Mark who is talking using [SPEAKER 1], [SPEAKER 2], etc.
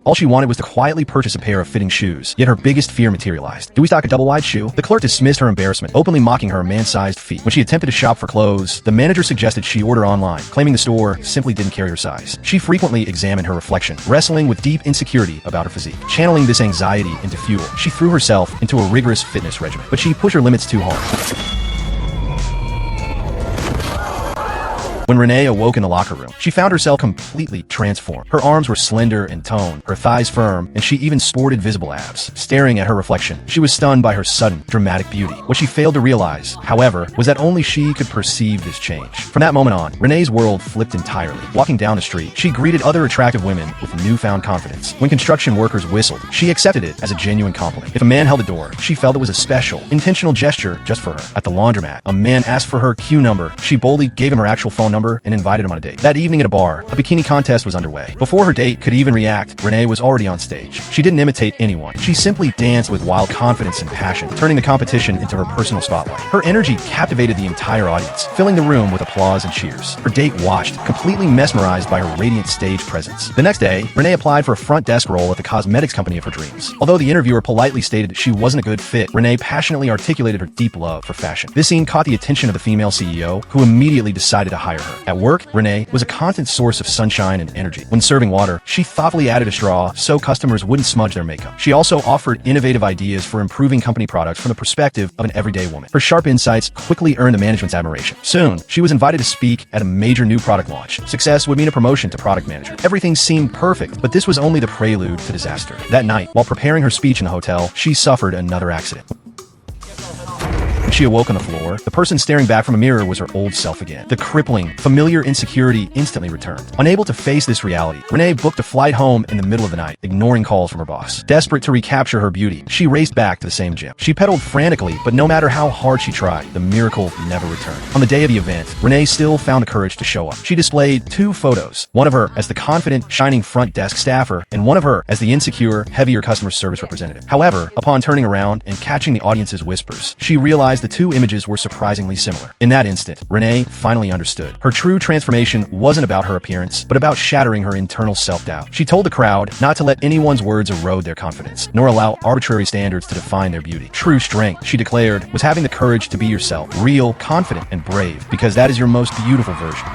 [SPEAKER 1] All she wanted was to quietly purchase a pair of fitting shoes, yet her biggest fear materialized. Do we stock a double-wide shoe? The clerk dismissed her embarrassment, openly mocking her man-sized feet. When she attempted to shop for clothes, the manager suggested she order online, claiming the store simply didn't carry her size. She frequently examined her reflection, wrestling with deep insecurity about her physique. Channeling this anxiety into fuel, she threw herself into a rigorous fitness regimen, but she pushed her limits too hard. When Renee awoke in the locker room, she found herself completely transformed. Her arms were slender and toned, her thighs firm, and she even sported visible abs. Staring at her reflection, she was stunned by her sudden, dramatic beauty. What she failed to realize, however, was that only she could perceive this change. From that moment on, Renee's world flipped entirely. Walking down the street, she greeted other attractive women with newfound confidence. When construction workers whistled, she accepted it as a genuine compliment. If a man held the door, she felt it was a special, intentional gesture just for her. At the laundromat, a man asked for her queue number. She boldly gave him her actual phone number and invited him on a date. That evening at a bar, a bikini contest was underway. Before her date could even react, Renee was already on stage. She didn't imitate anyone. She simply danced with wild confidence and passion, turning the competition into her personal spotlight. Her energy captivated the entire audience, filling the room with applause and cheers. Her date watched, completely mesmerized by her radiant stage presence. The next day, Renee applied for a front desk role at the cosmetics company of her dreams. Although the interviewer politely stated she wasn't a good fit, Renee passionately articulated her deep love for fashion. This scene caught the attention of the female CEO, who immediately decided to hire her. At work, Renee was a constant source of sunshine and energy. When serving water, she thoughtfully added a straw so customers wouldn't smudge their makeup. She also offered innovative ideas for improving company products from the perspective of an everyday woman. Her sharp insights quickly earned the management's admiration. Soon, she was invited to speak at a major new product launch. Success would mean a promotion to product manager. Everything seemed perfect, but this was only the prelude to disaster. That night, while preparing her speech in the hotel, she suffered another accident. When she awoke on the floor, the person staring back from a mirror was her old self again. The crippling, familiar insecurity instantly returned. Unable to face this reality, Renee booked a flight home in the middle of the night, ignoring calls from her boss. Desperate to recapture her beauty, she raced back to the same gym. She pedaled frantically, but no matter how hard she tried, the miracle never returned. On the day of the event, Renee still found the courage to show up. She displayed two photos, one of her as the confident, shining front desk staffer, and one of her as the insecure, heavier customer service representative. However, upon turning around and catching the audience's whispers, she realized the two images were surprisingly similar. In that instant, Renee finally understood. Her true transformation wasn't about her appearance, but about shattering her internal self-doubt. She told the crowd not to let anyone's words erode their confidence, nor allow arbitrary standards to define their beauty. True strength, she declared, was having the courage to be yourself, real, confident, and brave, because that is your most beautiful version.